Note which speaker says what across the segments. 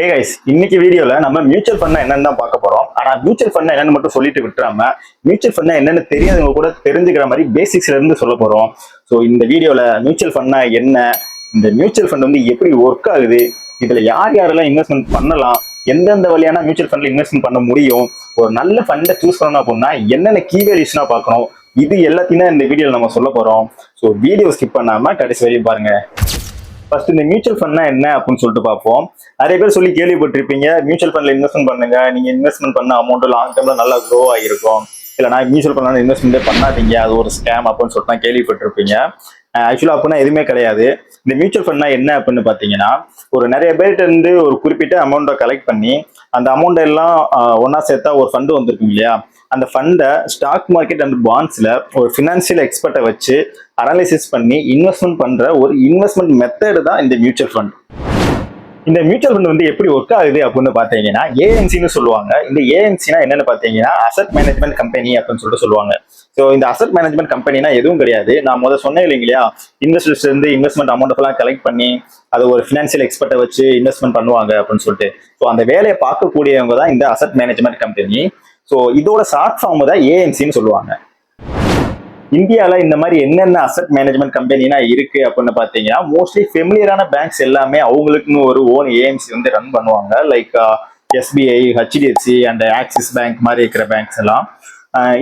Speaker 1: Hey guys, இன்னைக்கு வீடியோல நம்ம மியூச்சுவல் ஃபண்ட் என்னன்னு தான் பார்க்க போறோம். ஆனா மியூச்சுவல் ஃபண்ட் என்னன்னு மட்டும் சொல்லிட்டு விட்டுறாம மியூச்சுவல் ஃபண்ட் என்னன்னு தெரியாதவங்க கூட தெரிஞ்சுக்கிற மாதிரி பேசிக்ஸ்ல இருந்து சொல்ல போறோம். ஸோ இந்த வீடியோல மியூச்சுவல் ஃபண்ட்னா என்ன, இந்த மியூச்சுவல் ஃபண்ட் வந்து எப்படி ஒர்க் ஆகுது, இதுல யார் யாரெல்லாம் இன்வெஸ்ட்மெண்ட் பண்ணலாம், எந்தெந்த வழியான மியூச்சுவல் ஃபண்ட்ல இன்வெஸ்ட்மெண்ட் பண்ண முடியும், ஒரு நல்ல ஃபண்டை சூஸ் பண்ணணும் அப்படின்னா என்னென்ன கீ வேல்யூஸ்னா பார்க்கணும், இது எல்லாத்தையும் தான் இந்த வீடியோல நம்ம சொல்ல போறோம். ஸோ வீடியோ ஸ்கிப் பண்ணாம கடைசி வரையும் பாருங்க. ஃபர்ஸ்ட் இந்த மியூச்சுவல் ஃபண்ட்னா என்ன அப்படின்னு சொல்லிட்டு பார்ப்போம். நிறைய பேர் சொல்லி கேள்விப்பட்டிருப்பீங்க, மியூச்சுவல் ஃபண்ட்ல இன்வெஸ்ட்மெண்ட் பண்ணுங்க, நீங்க இன்வெஸ்ட்மெண்ட் பண்ண அமௌண்ட் லாங் டேர்ம்ல நல்லா க்ரோ ஆகிருக்கும், இல்லைனா மியூச்சுவல் ஃபண்ட்ல இன்வெஸ்ட்மெண்ட்டே பண்ணாதீங்க, அது ஒரு ஸ்கேம் அப்படின்னு சொல்லிட்டு தான் கேள்விப்பட்டிருப்பீங்க. ஆக்சுவலா அப்படின்னா எதுவுமே கிடையாது. இந்த மியூச்சுவல் ஃபண்ட்னா என்ன அப்படின்னு பாத்தீங்கன்னா, ஒரு நிறைய பேர்கிட்ட இருந்து ஒரு குறிப்பிட்ட அமௌண்ட்டை கலெக்ட் பண்ணி அந்த அமௌண்ட் எல்லாம் ஒன்னா சேர்த்தா ஒரு ஃபண்டு வந்திருக்கும் இல்லையா, அந்த ஃபண்டை ஸ்டாக் மார்க்கெட் அண்ட் பாண்ட்ஸ்ல ஒரு ஃபினான்சியல் எக்ஸ்பர்ட்டை வச்சு அனாலிசிஸ் பண்ணி இன்வெஸ்ட்மெண்ட் பண்ற ஒரு இன்வெஸ்ட்மெண்ட் மெத்தட் தான் இந்த மியூச்சுவல் ஃபண்ட். இந்த மியூச்சுவல் ஃபண்ட் வந்து எப்படி ஒர்க் ஆகுது அப்படின்னு பாத்தீங்கன்னா ஏஎம்சின்னு சொல்லுவாங்க. இந்த ஏஎம்சினா என்னன்னு பாத்தீங்கன்னா அசட் மேனேஜ்மெண்ட் கம்பெனி அப்படின்னு சொல்லிட்டு சொல்லுவாங்க. ஸோ இந்த அசட் மேனேஜ்மெண்ட் கம்பெனினா எதுவும் கிடையாது, நான் முதல்ல சொன்னேன் இல்லைங்களா, இன்வெஸ்டர்ஸ் இருந்து இன்வெஸ்ட்மெண்ட் அமௌண்ட் எல்லாம் கலெக்ட் பண்ணி அதை ஒரு ஃபினான்சியல் எக்ஸ்பர்ட்டை வச்சு இன்வெஸ்ட்மெண்ட் பண்ணுவாங்க அப்படின்னு சொல்லிட்டு. ஸோ அந்த வேலையை பார்க்கக்கூடியவங்க தான் இந்த அசட் மேனேஜ்மெண்ட் கம்பெனி. ஸோ இதோட ஷார்ட் ஃபார்ம் தான் ஏஎம்சின்னு சொல்லுவாங்க. இந்தியால இந்த மாதிரி என்னென்ன அசட் மேனேஜ்மெண்ட் கம்பெனினா இருக்கு அப்படின்னு பாத்தீங்கன்னா, மோஸ்ட்லி ஃபெமிலியரான பேங்க்ஸ் எல்லாமே அவங்களுக்குன்னு ஒரு ஓன் ஏஎம்சி வந்து ரன் பண்ணுவாங்க. Like SBI, HDFC and axis bank மாதிரி இருக்கிற பேங்க்ஸ் எல்லாம்.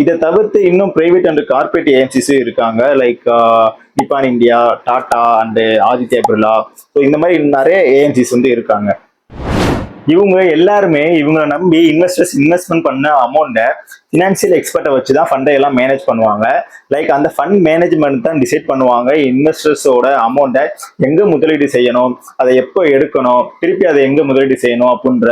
Speaker 1: இதை தவிர்த்து இன்னும் பிரைவேட் அண்ட் கார்பரேட் ஏஎம்சிஸும் இருக்காங்க. Like Nippon India, Tata and Aditya Birla. So இந்த மாதிரி நிறைய ஏஎம்சிஸ் வந்து இருக்காங்க. இவங்க எல்லாருமே இவங்களை நம்பி இன்வெஸ்டர்ஸ் இன்வெஸ்ட்மெண்ட் பண்ண அமௌண்ட்டை ஃபினான்சியல் எக்ஸ்பர்ட்டை வச்சு தான் ஃபண்டை எல்லாம் மேனேஜ் பண்ணுவாங்க. லைக் அந்த ஃபண்ட் மேனேஜ்மெண்ட் தான் டிசைட் பண்ணுவாங்க இன்வெஸ்டர்ஸோட அமௌண்ட்டை எங்கே முதலீடு செய்யணும், அதை எப்போ எடுக்கணும், திருப்பி அதை எங்கே முதலீடு செய்யணும் அப்படின்ற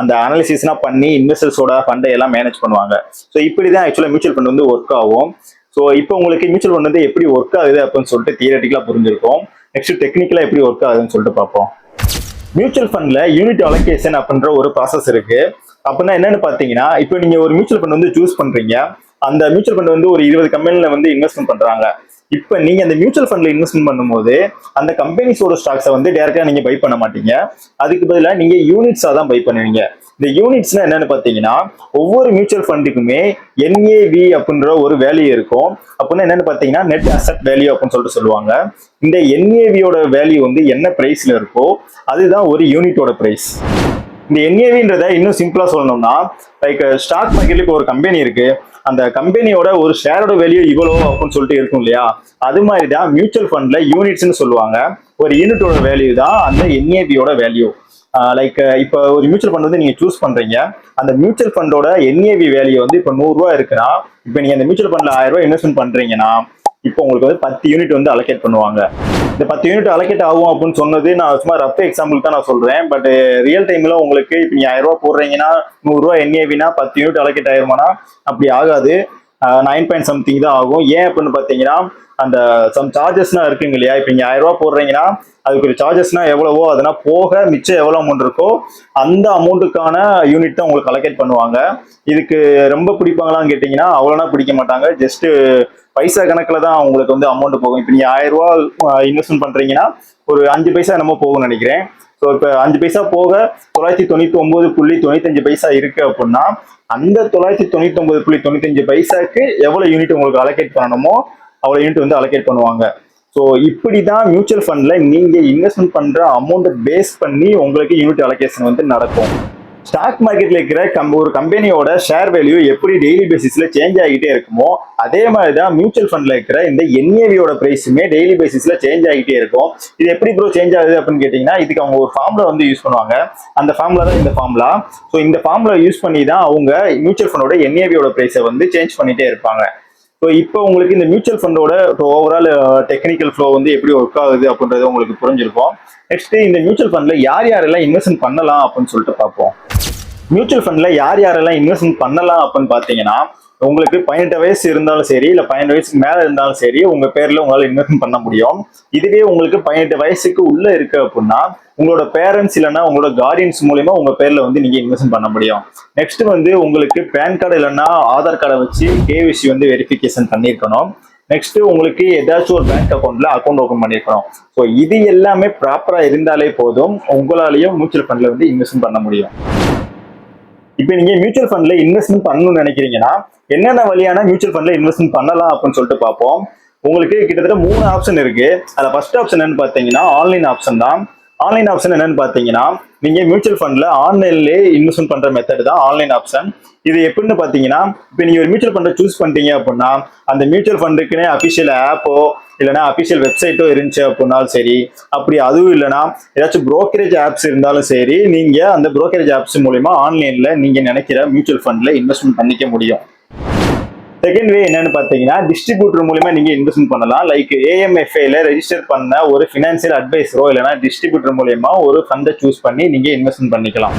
Speaker 1: அந்த அனாலிசிஸ்லாம் பண்ணி இன்வெஸ்டர்ஸோட ஃபண்டை எல்லாம் மேனேஜ் பண்ணுவாங்க. ஸோ இப்படி தான் ஆக்சுவலாக மியூச்சுவல் ஃபண்ட் வந்து ஒர்க் ஆகும். ஸோ இப்போ உங்களுக்கு மியூச்சுவல் ஃபண்ட் வந்து எப்படி ஒர்க் ஆகுது அப்படின்னு சொல்லிட்டு தியரட்டிக்கலாக புரிஞ்சிருக்கும். நெக்ஸ்ட் டெக்னிக்கலாக எப்படி ஒர்க் ஆகுதுன்னு சொல்லிட்டு பார்ப்போம். மியூச்சுவல் ஃபண்ட்ல யூனிட் அலோகேஷன் அப்படின்ற ஒரு ப்ராசஸ் இருக்கு. அப்படின்னா என்னன்னு பாத்தீங்கன்னா, இப்போ நீங்க ஒரு மியூச்சுவல் ஃபண்ட் வந்து சூஸ் பண்றீங்க, அந்த மியூச்சுவல் ஃபண்ட் வந்து ஒரு 20 கம்பெனில வந்து இன்வெஸ்ட்மெண்ட் பண்றாங்க. இப்போ நீங்க அந்த மியூச்சுவல் ஃபண்ட்ல இன்வெஸ்ட்மெண்ட் பண்ணும்போது அந்த கம்பெனிஸோட ஸ்டாக்ஸை வந்து டைரக்டா நீங்க பை பண்ண மாட்டீங்க, அதுக்கு பதிலாக நீங்க யூனிட்ஸா தான் பை பண்ணுவீங்க. இந்த யூனிட்ஸ்னா என்னன்னு பாத்தீங்கன்னா, ஒவ்வொரு மியூச்சுவல் ஃபண்டுக்குமே என்ஏவி அப்படின்ற ஒரு வேல்யூ இருக்கும். அப்படின்னா என்னன்னு பாத்தீங்கன்னா நெட் அசெட் வேல்யூ அப்படின்னு சொல்லிட்டு சொல்லுவாங்க. இந்த என்ஏவியோட வேல்யூ வந்து என்ன பிரைஸ்ல இருக்கோ அதுதான் ஒரு யூனிட்டோட பிரைஸ். இந்த என்ஏவின்றத இன்னும் சிம்பிளா சொல்லணும்னா, லைக் ஸ்டாக் மார்க்கெட்ல ஒரு கம்பெனி இருக்கு, அந்த கம்பெனியோட ஒரு ஷேரோட வேல்யூ இவ்வளோ அப்படின்னு சொல்லிட்டு இருக்கும் இல்லையா, அது மாதிரி தான் மியூச்சுவல் ஃபண்ட்ல யூனிட்ஸ்ன்னு சொல்லுவாங்க. ஒரு யூனிட்டோட வேல்யூ தான் அந்த என்ஏவியோட வேல்யூ. லைக் இப்போ ஒரு மியூச்சுவல் ஃபண்ட் வந்து நீங்க சூஸ் பண்றீங்க, அந்த மியூச்சுவல் ஃபண்டோட என்ஏவி வேல்யூ வந்து இப்போ 100 ரூபா இருக்குன்னா, இப்போ நீங்க அந்த மியூச்சுவல் ஃபண்ட்ல 1000 ரூபாய் இன்வெஸ்ட்மெண்ட் பண்றீங்கன்னா இப்போ உங்களுக்கு வந்து 10 யூனிட் வந்து அலோகேட் பண்ணுவாங்க. இந்த 10 யூனிட் அலோகேட் ஆகும் அப்படின்னு சொன்னது நான் சும்மா ரஃப் எக்ஸாம்பிள் தான் நான் சொல்றேன். பட் ரியல் டைம்ல உங்களுக்கு இப்போ நீங்க 1000 ரூபாய் போடுறீங்கன்னா 100 ரூபாய் என்ஏவினா 10 யூனிட் அலோகேட் ஆயிருமானா அப்படி ஆகாது. 9 something தான் ஆகும். ஏன் அப்படின்னு பாத்தீங்கன்னா, அந்த சம் சார்ஜஸ்னா இருக்குங்க இல்லையா, இப்போ நீங்க 1000 ரூபாய் போடுறீங்கன்னா அதுக்கு ஒரு சார்ஜஸ்னா எவ்வளவோ அதெல்லாம் போக மிச்சம் எவ்வளவு அமௌண்ட் இருக்கோ அந்த அமௌண்ட்டுக்கான யூனிட் தான் உங்களுக்கு அலோகேட் பண்ணுவாங்க. இதுக்கு ரொம்ப பிடிப்பாங்களான்னு கேட்டீங்கன்னா அவ்வளோனா பிடிக்க மாட்டாங்க. ஜஸ்ட் பைசா கணக்குல தான் உங்களுக்கு வந்து அமௌண்ட் போகும். இப்போ நீங்க 1000 ரூபாய் இன்வெஸ்ட்மெண்ட் பண்றீங்கன்னா ஒரு 5 பைசா என்னமோ போகும்னு நினைக்கிறேன். ஸோ இப்போ 5 பைசா போக 999.95 பைசா இருக்கு அப்படின்னா அந்த 999.95 பைசாக்கு எவ்வளவு யூனிட் உங்களுக்கு அலோகேட் பண்ணணுமோ அவ்வளவு யூனிட் வந்து அலோகேட் பண்ணுவாங்க. ஸோ இப்படிதான் மியூச்சுவல் ஃபண்ட்ல நீங்க இன்வெஸ்ட்மெண்ட் பண்ற அமௌண்ட் பேஸ் பண்ணி உங்களுக்கு யூனிட் அலோகேஷன் வந்து நடக்கும். ஸ்டாக் மார்க்கெட்ல இருக்கிற ஒரு கம்பெனியோட ஷேர் வேல்யூ எப்படி டெய்லி பேசிஸ்ல சேஞ்ச் ஆகிட்டே இருக்குமோ அதே மாதிரிதான் மியூச்சுவல் ஃபண்ட்ல இருக்கிற இந்த என்ஏவியோட பிரைஸுமே டெய்லி பேசிஸ்ல சேஞ்ச் ஆகிட்டே இருக்கும். இது எப்படி ப்ரோ சேஞ்ச் ஆகுது அப்படின்னு கேட்டீங்கன்னா, இதுக்கு அவங்க ஒரு ஃபார்முலா வந்து யூஸ் பண்ணுவாங்க. அந்த ஃபார்முலா தான் இந்த ஃபார்முலா. ஸோ இந்த ஃபார்முலா யூஸ் பண்ணி தான் அவங்க மியூச்சுவல் ஃபண்டோட என்ஏவியோட பிரைஸை வந்து சேஞ்ச் பண்ணிட்டே இருப்பாங்க. ஸோ இப்போ உங்களுக்கு இந்த மியூச்சுவல் ஃபண்டோட ஓவரால் டெக்னிக்கல் ஃப்ளோ வந்து எப்படி ஒர்க் ஆகுது அப்படின்றது உங்களுக்கு புரிஞ்சிருக்கும். நெக்ஸ்ட் இந்த மியூச்சுவல் ஃபண்ட்ல யார் யாரெல்லாம் இன்வெஸ்ட்மெண்ட் பண்ணலாம் அப்படின்னு சொல்லிட்டு பார்ப்போம். மியூச்சுவல் ஃபண்ட்ல யார் யாரெல்லாம் இன்வெஸ்ட்மெண்ட் பண்ணலாம் அப்படின்னு பாத்தீங்கன்னா, உங்களுக்கு 18 வயசு இருந்தாலும் சரி, இல்ல 18 வயசுக்கு மேல இருந்தாலும் சரி, உங்க பேர்ல உங்களால இன்வெஸ்ட்மெண்ட் பண்ண முடியும். இதுவே உங்களுக்கு 18 வயசுக்கு உள்ள இருக்கு அப்படின்னா உங்களோட பேரண்ட்ஸ் இல்லைன்னா உங்களோட கார்டியன்ஸ் மூலியமா உங்க பேர்ல வந்து நீங்க இன்வெஸ்ட்மெண்ட் பண்ண முடியும். நெக்ஸ்ட் வந்து உங்களுக்கு பேன் கார்டு இல்லைன்னா ஆதார் கார்டை வச்சு கேவிசி வந்து வெரிஃபிகேஷன் பண்ணியிருக்கணும். நெக்ஸ்ட் உங்களுக்கு ஏதாச்சும் ஒரு பேங்க் அக்கௌண்ட்ல அக்கௌண்ட் ஓபன் பண்ணிருக்கணும். ஸோ இது எல்லாமே ப்ராப்பரா இருந்தாலே போதும் உங்களாலையும் மியூச்சுவல் ஃபண்ட்ல வந்து இன்வெஸ்ட் பண்ண முடியும். இப்போ நீங்க மியூச்சுவல் ஃபண்ட்ல இன்வெஸ்ட்மெண்ட் பண்ணணும்னு நினைக்கிறீங்கன்னா என்னென்ன வழியான மியூச்சுவல் ஃபண்ட்ல இன்வெஸ்ட்மெண்ட் பண்ணலாம் அப்படின்னு சொல்லிட்டு பார்ப்போம். உங்களுக்கு கிட்டத்தட்ட 3 ஆப்ஷன் இருக்கு. அதுல ஃபர்ஸ்ட் ஆப்ஷன் என்னன்னு பாத்தீங்கன்னா ஆன்லைன் ஆப்ஷன் தான். ஆன்லைன் ஆப்ஷன் என்னன்னு பாத்தீங்கன்னா நீங்க மியூச்சுவல் ஃபண்ட்ல ஆன்லைன்லயே இன்வெஸ்ட்மெண்ட் பண்ற மெத்தட் தான் ஆன்லைன் ஆப்ஷன். இது எப்படின்னு பாத்தீங்கன்னா இப்போ நீங்க ஒரு மியூச்சுவல் ஃபண்டை சூஸ் பண்ணிட்டீங்க அப்படின்னா அந்த மியூச்சுவல் ஃபண்டுக்குன்னு அபிஷியல் ஆப்போ இல்லைன்னா அபிஷியல் வெப்சைட்டோ இருந்துச்சு அப்படின்னாலும் சரி, அப்படி அதுவும் இல்லைன்னா ஏதாச்சும் புரோக்கரேஜ் ஆப்ஸ் இருந்தாலும் சரி, நீங்க அந்த புரோக்கரேஜ் ஆப்ஸ் மூலமா ஆன்லைன்ல நீங்க நினைக்கிற மியூச்சுவல் ஃபண்ட்ல இன்வெஸ்ட்மெண்ட் பண்ணிக்க முடியும். செகண்ட் வே என்னன்னு பாத்தீங்கன்னா டிஸ்ட்ரிபியூட்டர் மூலமா நீங்க இன்வெஸ்ட்மெண்ட் பண்ணலாம். லைக் ஏஎம்எஃப்ஐல ரெஜிஸ்டர் பண்ண ஒரு பினான்சியல் அட்வைசரோ இல்லைன்னா டிஸ்ட்ரிபியூட்டர் மூலமா ஒரு ஃபண்டை சூஸ் பண்ணி நீங்க இன்வெஸ்ட்மெண்ட் பண்ணிக்கலாம்.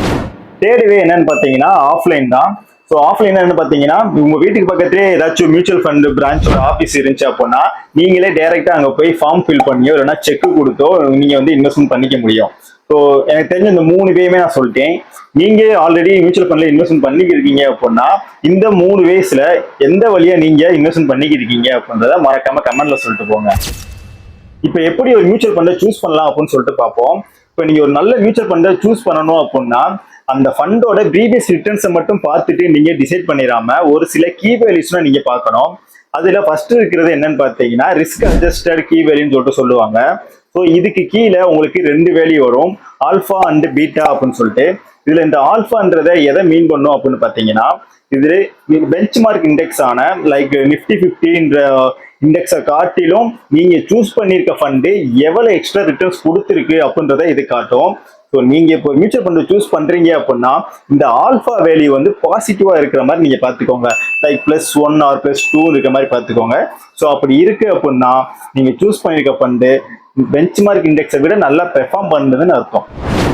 Speaker 1: தேர்ட் வே என்னன்னு பாத்தீங்கன்னா ஆஃப்லைன் தான். ஸோ ஆஃப்லைன் என்ன பாத்தீங்கன்னா உங்க வீட்டுக்கு பக்கத்துலேயே ஏதாச்சும் மியூச்சுவல் ஃபண்ட் பிரான்ச்சோட ஆஃபீஸ் இருந்துச்சு அப்படின்னா நீங்களே டைரக்டா அங்க போய் ஃபார்ம் ஃபில் பண்ணியோ இல்லைன்னா செக் கொடுத்தோ நீங்க வந்து இன்வெஸ்ட்மெண்ட் பண்ணிக்க முடியும். ஸோ எனக்கு தெரிஞ்ச இந்த 3 வேயுமே நான் சொல்லிட்டேன். நீங்க ஆல்ரெடி மியூச்சுவல் ஃபண்ட்ல இன்வெஸ்ட்மெண்ட் பண்ணிக்கிருக்கீங்க அப்படின்னா இந்த 3 வேஸ்ல எந்த வழியா நீங்க இன்வெஸ்ட்மெண்ட் பண்ணிக்கிருக்கீங்க அப்படின்றத மறக்காம கமெண்ட்ல சொல்லிட்டு போங்க. இப்போ எப்படி ஒரு மியூச்சுவல் ஃபண்டை சூஸ் பண்ணலாம் அப்படின்னு சொல்லிட்டு பார்ப்போம். இப்போ நீங்க ஒரு நல்ல மியூச்சுவல் ஃபண்டை சூஸ் பண்ணணும் அப்படின்னா அந்த ஃபண்டோட ப்ரீவியஸ் ரிட்டர்ன்ஸை மட்டும் பார்த்துட்டு நீங்க டிசைட் பண்ணிடாம ஒரு சில கீ வேல்யூஸ்லாம் நீங்க பார்க்கணும். அதுல ஃபர்ஸ்ட் இருக்கிறது என்னன்னு பார்த்தீங்கன்னா ரிஸ்க் அட்ஜஸ்டட் கீ வேல்யூன்னு சொல்லிட்டு சொல்லுவாங்க. ஸோ இதுக்கு கீழே உங்களுக்கு 2 வேல்யூ வரும், ஆல்ஃபா அண்ட் பீட்டா அப்படின்னு சொல்லிட்டு. இதுல இந்த ஆல்ஃபான்றதை எதை மீன் பண்ணும் அப்படின்னு பாத்தீங்கன்னா இது பெஞ்ச் மார்க் இண்டெக்ஸ் ஆன லைக் நிஃப்டி 50ன்ற இண்டெக்ஸை காட்டிலும் நீங்க சூஸ் பண்ணிருக்க ஃபண்டு எவ்வளவு எக்ஸ்ட்ரா ரிட்டர்ன்ஸ் கொடுத்துருக்கு அப்படின்றத இது காட்டும். ஸோ நீங்க இப்போ மியூச்சுவல் ஃபண்ட் சூஸ் பண்றீங்க அப்படின்னா இந்த ஆல்ஃபா வேல்யூ வந்து பாசிட்டிவா இருக்கிற மாதிரி நீங்க பாத்துக்கோங்க. லைக் +1 ஆர் +2 இருக்கிற மாதிரி பாத்துக்கோங்க. ஸோ அப்படி இருக்கு அப்படின்னா நீங்க சூஸ் பண்ணிருக்க ஃபண்டு பெஞ்ச் மார்க் இண்டெக்ஸை விட நல்லா பெர்ஃபார்ம் பண்ணுதுன்னு அர்த்தம்.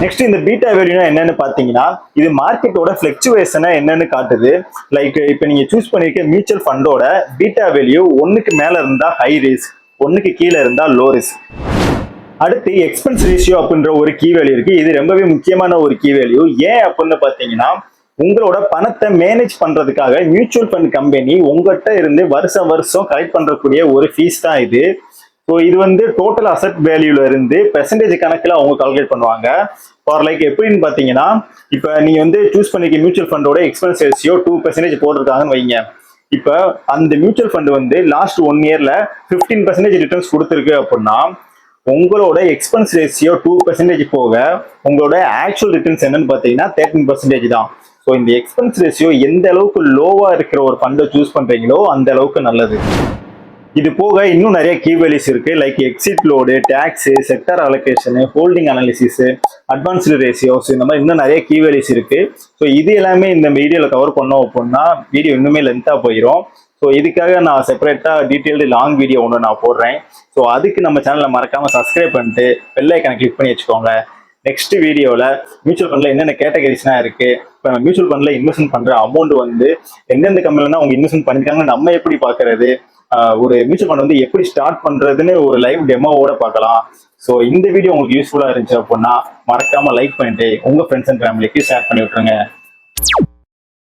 Speaker 1: நெக்ஸ்ட் இந்த பீட்டா வேல்யூனா என்னன்னு பாத்தீங்கன்னா இது மார்க்கெட்டோட ஃபிளக்சுவேஷனை என்னன்னு காட்டுது. லைக் இப்போ நீங்க சூஸ் பண்ணிருக்க மியூச்சுவல் ஃபண்டோட பீட்டா வேல்யூ 1க்கு மேல இருந்தா ஹை ரிஸ்க், 1க்கு கீழே இருந்தா லோ ரிஸ்க். அடுத்து எக்ஸ்பென்ஸ் ரேஷியோ அப்படின்ற ஒரு கீ வேல்யூ இருக்கு. இது ரொம்பவே முக்கியமான ஒரு கீ வேல்யூ. ஏன் அப்படின்னு பாத்தீங்கன்னா உங்களோட பணத்தை மேனேஜ் பண்றதுக்காக மியூச்சுவல் ஃபண்ட் கம்பெனி உங்ககிட்ட இருந்து வருஷம் கலெக்ட் பண்றக்கூடிய ஒரு ஃபீஸ் தான் இது. ஸோ இது வந்து டோட்டல் அசெட் வேல்யூல இருந்து பெர்சன்டேஜ் கணக்கில் அவங்க கால்குலேட் பண்ணுவாங்க. ஃபார் லைக் எப்படின்னு பார்த்தீங்கன்னா இப்போ நீங்க வந்து சூஸ் பண்ணிக்க மியூச்சுவல் ஃபண்டோட எக்ஸ்பென்ஸ் ரேஷியோ 2% போட்டிருக்காங்கன்னு வைங்க. இப்போ அந்த மியூச்சுவல் ஃபண்ட் வந்து லாஸ்ட் 1 இயர்ல 15% ரிட்டர்ன்ஸ் கொடுத்துருக்கு அப்படின்னா உங்களோட எக்ஸ்பென்ஸ் ரேஷியோ 2% போக உங்களோட ஆக்சுவல் ரிட்டர்ன்ஸ் என்னன்னு பார்த்தீங்கன்னா 13% தான். ஸோ இந்த எக்ஸ்பென்ஸ் ரேஷியோ எந்த அளவுக்கு லோவா இருக்கிற ஒரு ஃபண்டை சூஸ் பண்றீங்களோ அந்த அளவுக்கு நல்லது. இது போக இன்னும் நிறைய கீ வேல்யூஸ் இருக்கு. Like exit load, tax, sector allocation, holding analysis, advanced ratios, இந்த மாதிரி இன்னும் நிறைய கீ வேல்யூஸ் இருக்கு. ஸோ இது எல்லாமே இந்த வீடியோல கவர் பண்ணோம் அப்படின்னா வீடியோ இன்னுமே லென்த்தா போயிடும். ஸோ இதுக்காக நான் செப்பரேட்டா டீட்டெயில்டு லாங் வீடியோ ஒன்று நான் போடுறேன். ஸோ அதுக்கு நம்ம சேனலை மறக்காம சப்ஸ்கிரைப் பண்ணிட்டு பெல் ஐக்கானை கிளிக் பண்ணி வச்சுக்கோங்க. நெக்ஸ்ட் வீடியோவில் மியூச்சுவல் ஃபண்ட்ல என்னென்ன கேட்டகரிஸ்லாம் இருக்கு, இப்போ மியூச்சுவல் ஃபண்ட்ல இன்வெஸ்ட்மெண்ட் பண்ற அமௌண்ட் வந்து எந்தெந்த கம்பெனிலாம் அவங்க இன்வெஸ்ட்மெண்ட் பண்ணிருக்காங்கன்னு நம்ம எப்படி பாக்குறது, ஒரு மியூச்சுவல் ஃபண்ட் வந்து எப்படி ஸ்டார்ட் பண்றதுன்னு ஒரு லைவ் டெமோவோட பார்க்கலாம். ஸோ இந்த வீடியோ உங்களுக்கு யூஸ்ஃபுல்லா இருந்துச்சு அப்படின்னா மறக்காம லைக் பண்ணிட்டு உங்க ஃப்ரெண்ட்ஸ் அண்ட் ஃபேமிலிக்கு ஷேர் பண்ணி விட்டுருங்க.